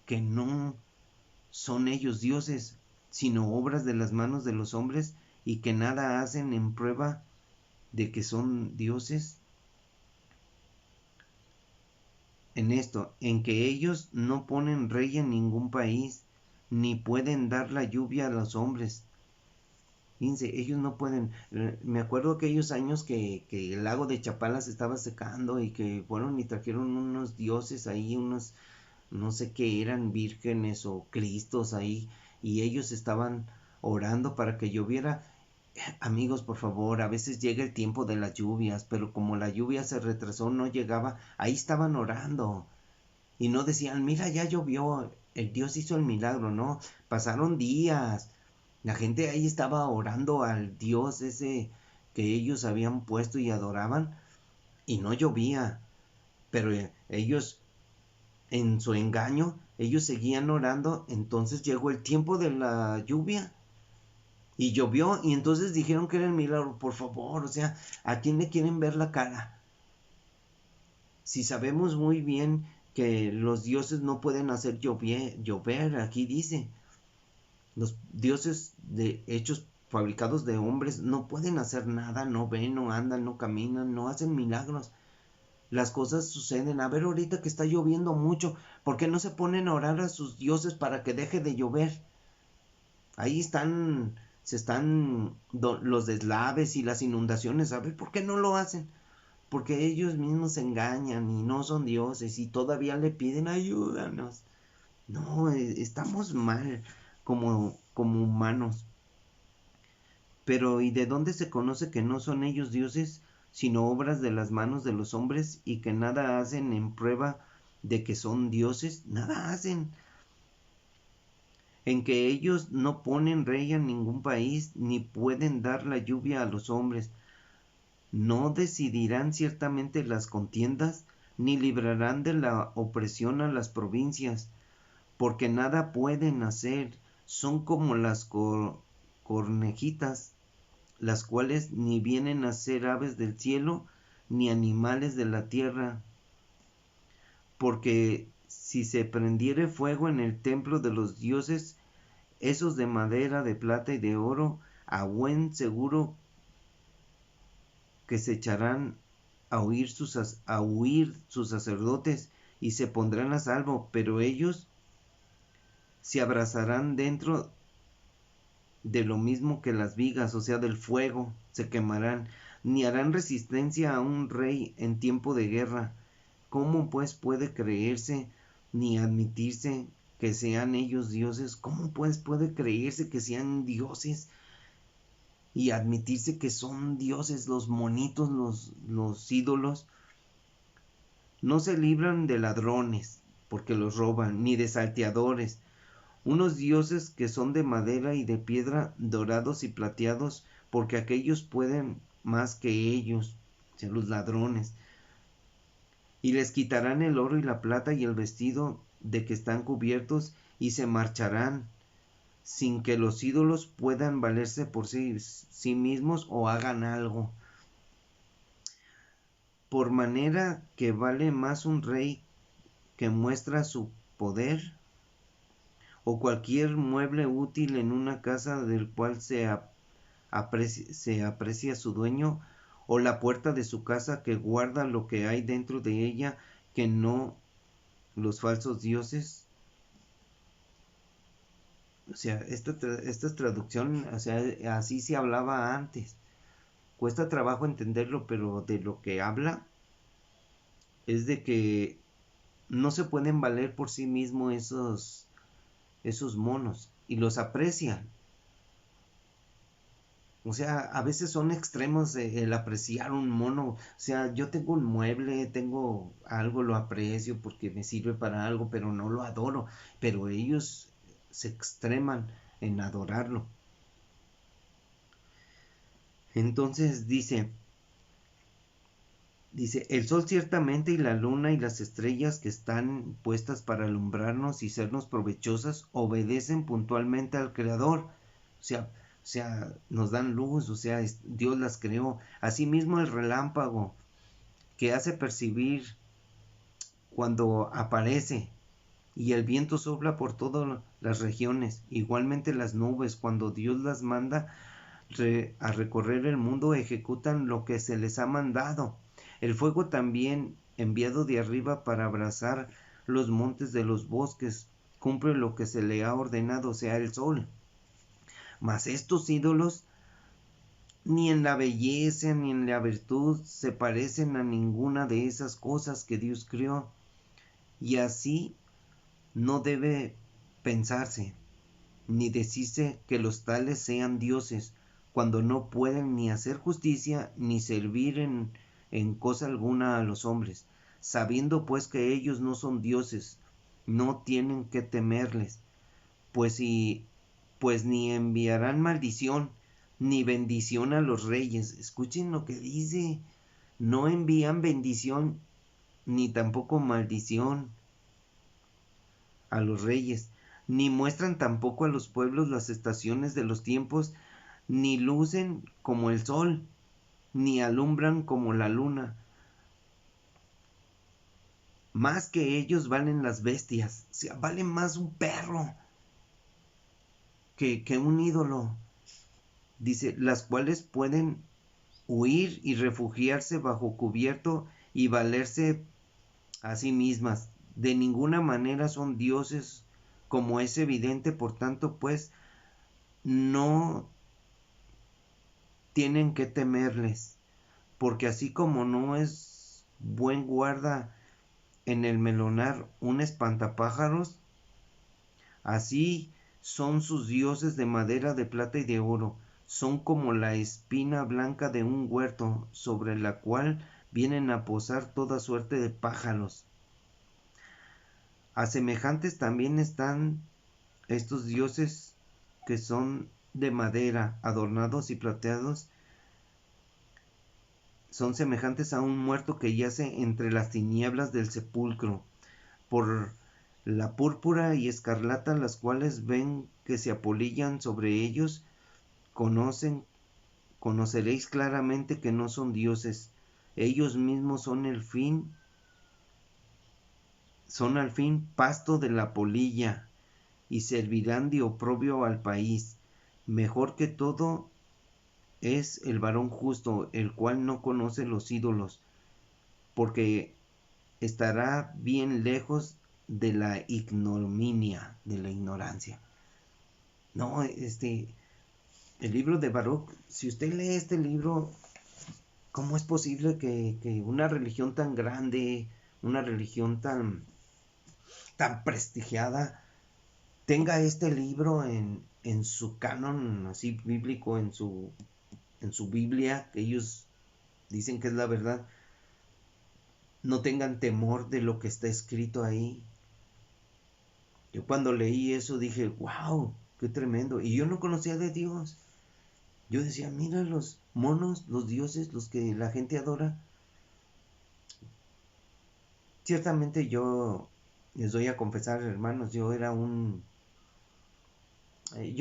que no son ellos dioses, sino obras de las manos de los hombres, y que nada hacen en prueba de que son dioses? En esto, en que ellos no ponen rey en ningún país, ni pueden dar la lluvia a los hombres. Fíjense, ellos no pueden. Me acuerdo aquellos años que el lago de Chapala se estaba secando y que fueron y trajeron unos dioses ahí, unos, no sé qué eran, vírgenes o cristos ahí, y ellos estaban orando para que lloviera. Amigos, por favor, a veces llega el tiempo de las lluvias, pero como la lluvia se retrasó, no llegaba, ahí estaban orando. Y no decían, mira, ya llovió, el Dios hizo el milagro, no, pasaron días. La gente ahí estaba orando al Dios ese que ellos habían puesto y adoraban, y no llovía. Pero ellos, en su engaño, ellos seguían orando. Entonces llegó el tiempo de la lluvia y llovió, y entonces dijeron que era el milagro. Por favor, o sea, ¿a quién le quieren ver la cara? Si sabemos muy bien que los dioses no pueden hacer llover, aquí dice, los dioses de hechos fabricados de hombres no pueden hacer nada, no ven, no andan, no caminan, no hacen milagros. Las cosas suceden. A ver, ahorita que está lloviendo mucho, ¿por qué no se ponen a orar a sus dioses para que deje de llover? Ahí están, los deslaves y las inundaciones. A ver, ¿por qué no lo hacen? Porque ellos mismos se engañan y no son dioses y todavía le piden ayúdanos. No, estamos mal como humanos. Pero ¿y de dónde se conoce que no son ellos dioses, sino obras de las manos de los hombres, y que nada hacen en prueba de que son dioses? Nada hacen. En que ellos no ponen rey en ningún país, ni pueden dar la lluvia a los hombres. No decidirán ciertamente las contiendas, ni librarán de la opresión a las provincias, porque nada pueden hacer, son como las cornejitas, las cuales ni vienen a ser aves del cielo, ni animales de la tierra. Porque si se prendiere fuego en el templo de los dioses, esos de madera, de plata y de oro, a buen seguro que se echarán a huir sus sacerdotes y se pondrán a salvo, pero ellos se abrazarán dentro de lo mismo que las vigas, o sea, del fuego, se quemarán, ni harán resistencia a un rey en tiempo de guerra. ¿Cómo pues puede creerse ni admitirse que sean ellos dioses? ¿Cómo pues puede creerse que sean dioses y admitirse que son dioses los monitos, los ídolos? No se libran de ladrones, porque los roban, ni de salteadores, unos dioses que son de madera y de piedra, dorados y plateados, porque aquellos pueden más que ellos, o sea, los ladrones. Y les quitarán el oro y la plata y el vestido de que están cubiertos, y se marcharán, sin que los ídolos puedan valerse por sí mismos o hagan algo. Por manera que vale más un rey que muestra su poder, o cualquier mueble útil en una casa del cual se aprecia su dueño, o la puerta de su casa que guarda lo que hay dentro de ella, que no los falsos dioses. O sea, esta traducción, o sea, así se hablaba antes. Cuesta trabajo entenderlo, pero de lo que habla es de que no se pueden valer por sí mismos esos monos, y los aprecian. O sea, a veces son extremos el apreciar un mono. O sea, yo tengo un mueble, tengo algo, lo aprecio porque me sirve para algo, pero no lo adoro. Pero ellos se extreman en adorarlo. Entonces dice, el sol ciertamente y la luna y las estrellas que están puestas para alumbrarnos y sernos provechosas obedecen puntualmente al Creador. O sea, nos dan luz, o sea, Dios las creó. Asimismo el relámpago que hace percibir cuando aparece, y el viento sopla por todas las regiones. Igualmente las nubes, cuando Dios las manda a recorrer el mundo, ejecutan lo que se les ha mandado. El fuego también, enviado de arriba para abrasar los montes de los bosques, cumple lo que se le ha ordenado, sea el sol. Mas estos ídolos ni en la belleza ni en la virtud se parecen a ninguna de esas cosas que Dios creó, y así no debe pensarse ni decirse que los tales sean dioses, cuando no pueden ni hacer justicia ni servir en cosa alguna a los hombres. Sabiendo pues que ellos no son dioses, no tienen que temerles, pues ni enviarán maldición ni bendición a los reyes. Escuchen lo que dice: no envían bendición ni tampoco maldición a los reyes, ni muestran tampoco a los pueblos las estaciones de los tiempos, ni lucen como el sol, ni alumbran como la luna. Más que ellos valen las bestias, o sea, vale más un perro que un ídolo. Dice, las cuales pueden huir y refugiarse bajo cubierto y valerse a sí mismas. De ninguna manera son dioses, como es evidente. Por tanto, pues, no tienen que temerles, porque así como no es buen guarda en el melonar un espantapájaros, así son sus dioses de madera, de plata y de oro. Son como la espina blanca de un huerto, sobre la cual vienen a posar toda suerte de pájaros. A semejantes también están estos dioses que son de madera, adornados y plateados. Son semejantes a un muerto que yace entre las tinieblas del sepulcro, por la púrpura y escarlata, las cuales ven que se apolillan sobre ellos, conocen conoceréis claramente que no son dioses. Ellos mismos son al fin pasto de la polilla, y servirán de oprobio al país. Mejor que todo es el varón justo, el cual no conoce los ídolos, porque estará bien lejos de la ignominia, de la ignorancia. No, el libro de Baruch, si usted lee este libro, ¿cómo es posible que una religión tan grande, una religión tan prestigiada, tenga este libro en su canon así bíblico, en su Biblia, que ellos dicen que es la verdad, no tengan temor de lo que está escrito ahí? Yo cuando leí eso dije, wow, qué tremendo. Y yo no conocía de Dios. Yo decía, mira los monos, los dioses, los que la gente adora. Ciertamente yo les doy a confesar, hermanos, yo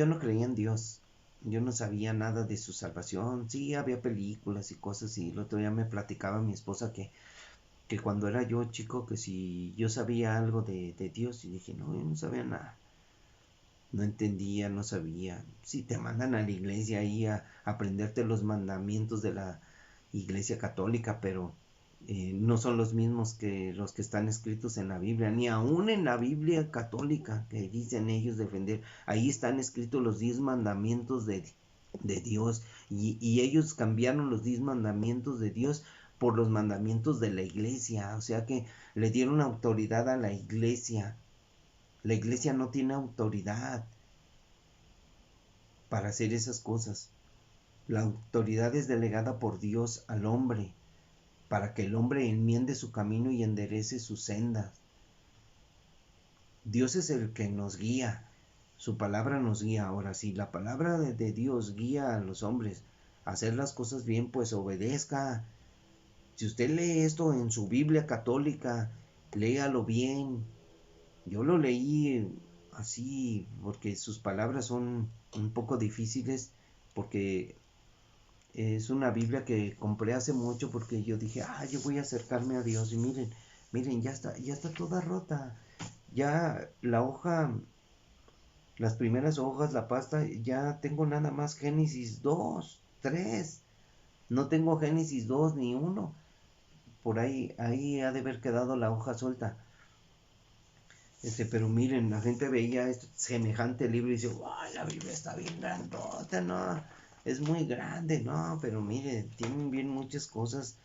no creía en Dios. Yo no sabía nada de su salvación. Sí, había películas y cosas, y el otro día me platicaba mi esposa que cuando era yo chico, que si yo sabía algo de Dios, y dije, no, yo no sabía nada. No entendía, no sabía. Si te mandan a la iglesia ahí a aprenderte los mandamientos de la iglesia católica, pero no son los mismos que los que están escritos en la Biblia, ni aún en la Biblia católica que dicen ellos defender. Ahí están escritos los 10 mandamientos de Dios, y ellos cambiaron los 10 mandamientos de Dios por los mandamientos de la iglesia, o sea que le dieron autoridad a la iglesia. La iglesia no tiene autoridad para hacer esas cosas. La autoridad es delegada por Dios al hombre, para que el hombre enmiende su camino y enderece sus sendas. Dios es el que nos guía, su palabra nos guía. Ahora, si la palabra de Dios guía a los hombres a hacer las cosas bien, pues obedezca. Si usted lee esto en su Biblia católica, léalo bien. Yo lo leí así porque sus palabras son un poco difíciles, porque es una Biblia que compré hace mucho, porque yo dije, yo voy a acercarme a Dios, y miren, ya está toda rota. Ya la hoja, las primeras hojas, la pasta, ya tengo nada más Génesis 2, 3. No tengo Génesis 2 ni 1. Por ahí ha de haber quedado la hoja suelta. Pero miren, la gente veía este semejante libro y dice, wow, la Biblia está bien grandota, no, es muy grande, no, pero miren, tienen bien muchas cosas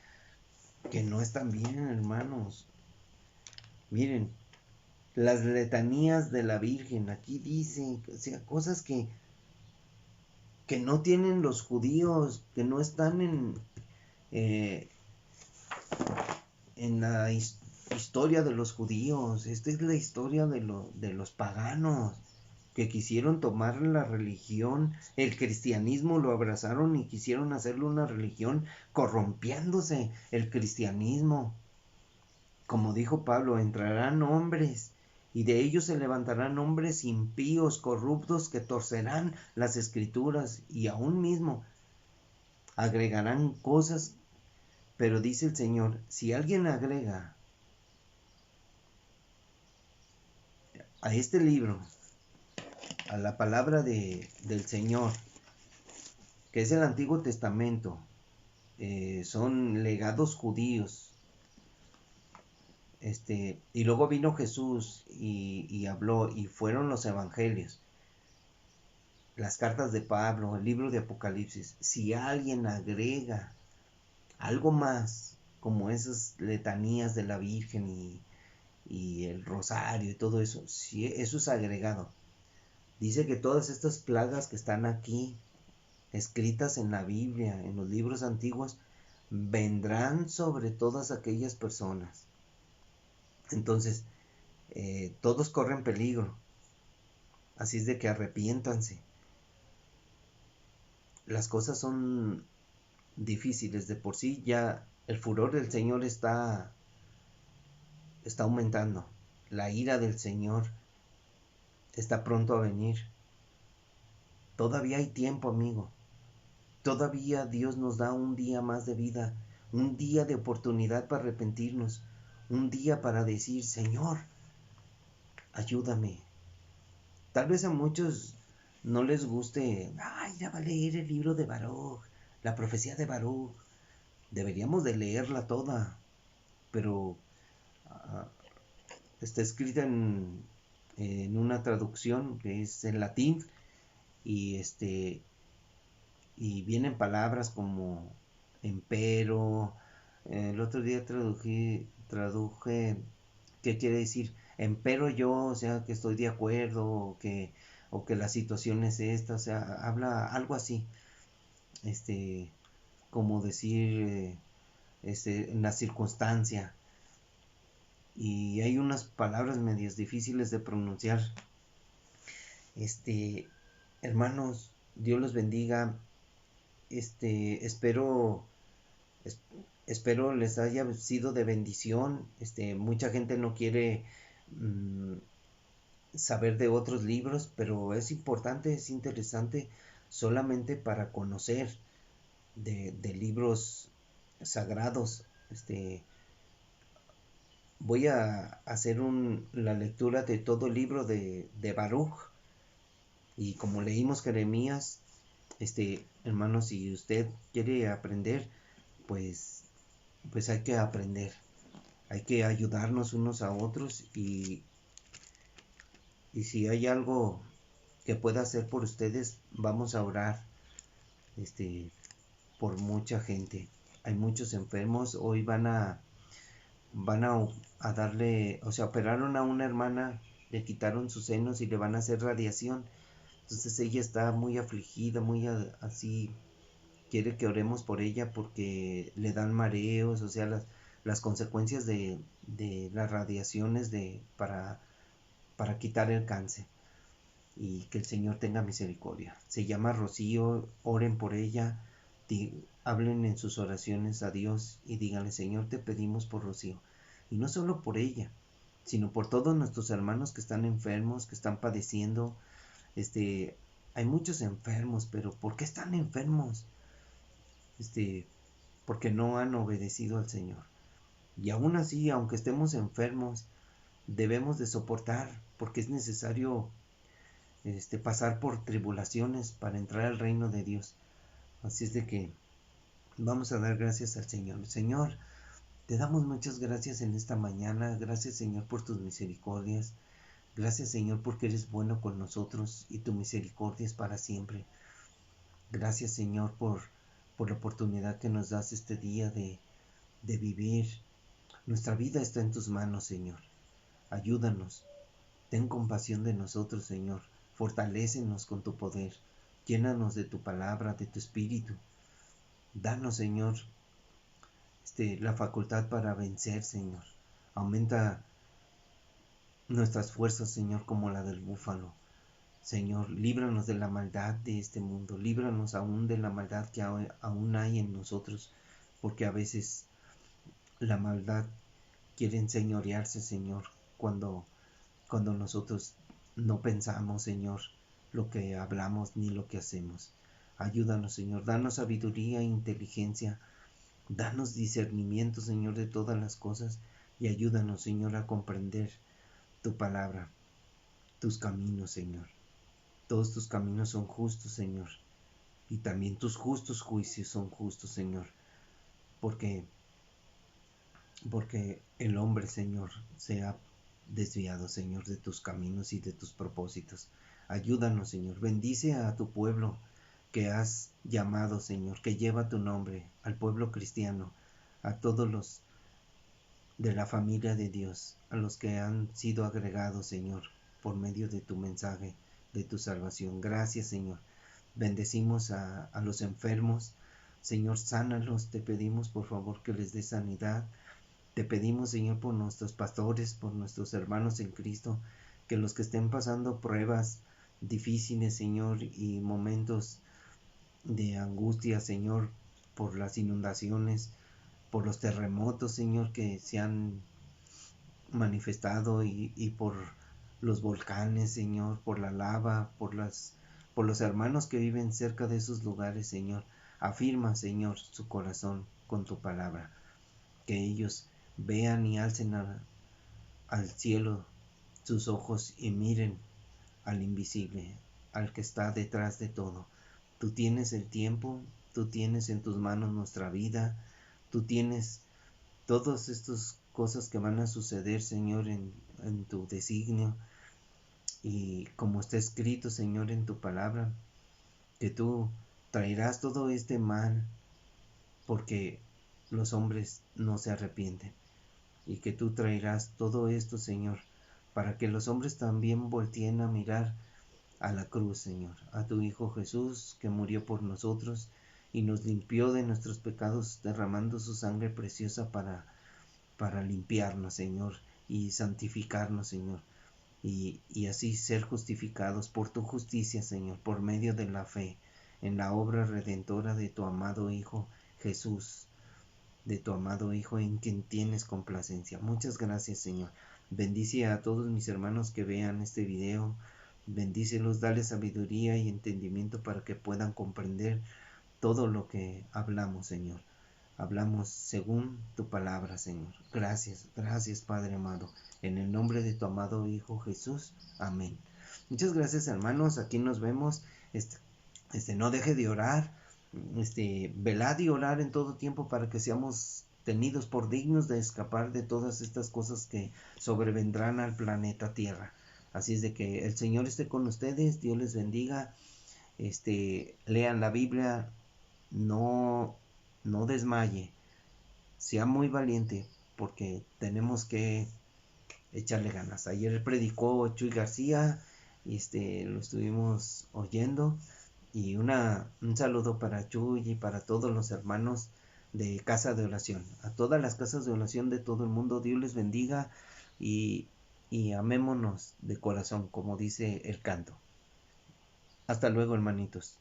que no están bien, hermanos. Miren, las letanías de la Virgen, aquí dice, o sea, cosas que no tienen los judíos, que no están eh, en la historia de los judíos. Esta es la historia de los paganos que quisieron tomar la religión, el cristianismo, lo abrazaron y quisieron hacerlo una religión, corrompiéndose el cristianismo. Como dijo Pablo, entrarán hombres y de ellos se levantarán hombres impíos, corruptos, que torcerán las escrituras, y aún mismo agregarán cosas. Pero dice el Señor, si alguien agrega a este libro, a la palabra del Señor, que es el Antiguo Testamento, son legados judíos, y luego vino Jesús y habló, y fueron los evangelios, las cartas de Pablo, el libro de Apocalipsis. Si alguien agrega algo más, como esas letanías de la Virgen y el rosario y todo eso, si eso es agregado, dice que todas estas plagas que están aquí escritas en la Biblia, en los libros antiguos, vendrán sobre todas aquellas personas. Entonces, todos corren peligro. Así es de que arrepiéntanse. Las cosas son difíciles de por sí, ya el furor del Señor está aumentando. La ira del Señor está pronto a venir. Todavía hay tiempo, amigo. Todavía Dios nos da un día más de vida, un día de oportunidad para arrepentirnos, un día para decir, Señor, ayúdame. Tal vez a muchos no les guste, ay, ya va a leer el libro de Baruch, la profecía de Baruch. Deberíamos de leerla toda, pero uh, está escrita en una traducción que es en latín y y vienen palabras como empero. El otro día traduje qué quiere decir empero yo, o sea, que estoy de acuerdo o que la situación es esta, o sea, habla algo así, este, como decir, en la circunstancia. Y hay unas palabras medias difíciles de pronunciar. Este, Hermanos, Dios los bendiga. Espero es- espero les haya sido de bendición. Mucha gente no quiere mm, saber de otros libros, pero es importante, es interesante solamente para conocer de libros sagrados. Voy a hacer la lectura de todo el libro de Baruch. Y como leímos Jeremías, hermanos, si usted quiere aprender, pues, pues hay que aprender. Hay que ayudarnos unos a otros y si hay algo que pueda hacer por ustedes, vamos a orar este, por mucha gente. Hay muchos enfermos. Hoy van a darle, o sea, operaron a una hermana, le quitaron sus senos y le van a hacer radiación. Entonces ella está muy afligida, así, quiere que oremos por ella porque le dan mareos, o sea, las consecuencias de las radiaciones para quitar el cáncer. Y que el Señor tenga misericordia. Se llama Rocío, oren por ella, hablen en sus oraciones a Dios y díganle, Señor, te pedimos por Rocío. Y no solo por ella, sino por todos nuestros hermanos que están enfermos, que están padeciendo. Hay muchos enfermos, pero ¿por qué están enfermos? Porque no han obedecido al Señor. Y aún así, aunque estemos enfermos, debemos de soportar, porque es necesario pasar por tribulaciones para entrar al reino de Dios. Así es de que vamos a dar gracias al Señor. Señor, te damos muchas gracias en esta mañana. Gracias, Señor, por tus misericordias. Gracias, Señor, porque eres bueno con nosotros y tu misericordia es para siempre. Gracias, Señor, por la oportunidad que nos das este día de vivir. Nuestra vida está en tus manos, Señor. Ayúdanos. Ten compasión de nosotros, Señor. Fortalécenos con tu poder. Llénanos de tu palabra, de tu espíritu. Danos, Señor, la facultad para vencer, Señor. Aumenta nuestras fuerzas, Señor, como la del búfalo. Señor, líbranos de la maldad de este mundo. Líbranos aún de la maldad que aún hay en nosotros, porque a veces la maldad quiere enseñorearse, Señor, cuando nosotros no pensamos, Señor, lo que hablamos ni lo que hacemos. Ayúdanos, Señor, danos sabiduría e inteligencia, danos discernimiento, Señor, de todas las cosas y ayúdanos, Señor, a comprender tu palabra, tus caminos, Señor. Todos tus caminos son justos, Señor, y también tus justos juicios son justos, Señor, porque el hombre, Señor, se ha desviado, Señor, de tus caminos y de tus propósitos. Ayúdanos, Señor. Bendice a tu pueblo que has llamado, Señor, que lleva tu nombre, al pueblo cristiano, a todos los de la familia de Dios, a los que han sido agregados, Señor, por medio de tu mensaje, de tu salvación. Gracias, Señor. Bendecimos a los enfermos. Señor, sánalos. Te pedimos, por favor, que les dé sanidad. Te pedimos, Señor, por nuestros pastores, por nuestros hermanos en Cristo, que los que estén pasando pruebas difíciles, Señor, y momentos de angustia, Señor, por las inundaciones, por los terremotos, Señor, que se han manifestado y por los volcanes, Señor, por la lava, por los hermanos que viven cerca de esos lugares, Señor. Afirma, Señor, su corazón con tu palabra. Que ellos vean y alcen al cielo sus ojos y miren al invisible, al que está detrás de todo. Tú tienes el tiempo, tú tienes en tus manos nuestra vida, tú tienes todas estas cosas que van a suceder, Señor, en tu designio. Y como está escrito, Señor, en tu palabra, que tú traerás todo este mal porque los hombres no se arrepienten. Y que tú traerás todo esto, Señor, para que los hombres también volteen a mirar a la cruz, Señor, a tu Hijo Jesús, que murió por nosotros y nos limpió de nuestros pecados, derramando su sangre preciosa para limpiarnos, Señor, y santificarnos, Señor, y así ser justificados por tu justicia, Señor, por medio de la fe en la obra redentora de tu amado Hijo Jesús, de tu amado Hijo en quien tienes complacencia. Muchas gracias, Señor. Bendice a todos mis hermanos que vean este video. Bendícelos, dale sabiduría y entendimiento para que puedan comprender todo lo que hablamos, Señor. Hablamos según tu palabra, Señor. Gracias, gracias, Padre amado. En el nombre de tu amado Hijo Jesús. Amén. Muchas gracias, hermanos. Aquí nos vemos. No deje de orar. Velad y orar en todo tiempo para que seamos tenidos por dignos de escapar de todas estas cosas que sobrevendrán al planeta Tierra. Así es de que el Señor esté con ustedes. Dios les bendiga. Lean la Biblia. No desmaye, sea muy valiente, porque tenemos que echarle ganas. Ayer predicó Chuy García, lo estuvimos oyendo, y un saludo para Chuy y para todos los hermanos de Casa de Oración, a todas las casas de oración de todo el mundo. Dios les bendiga y amémonos de corazón, como dice el canto. Hasta luego, hermanitos.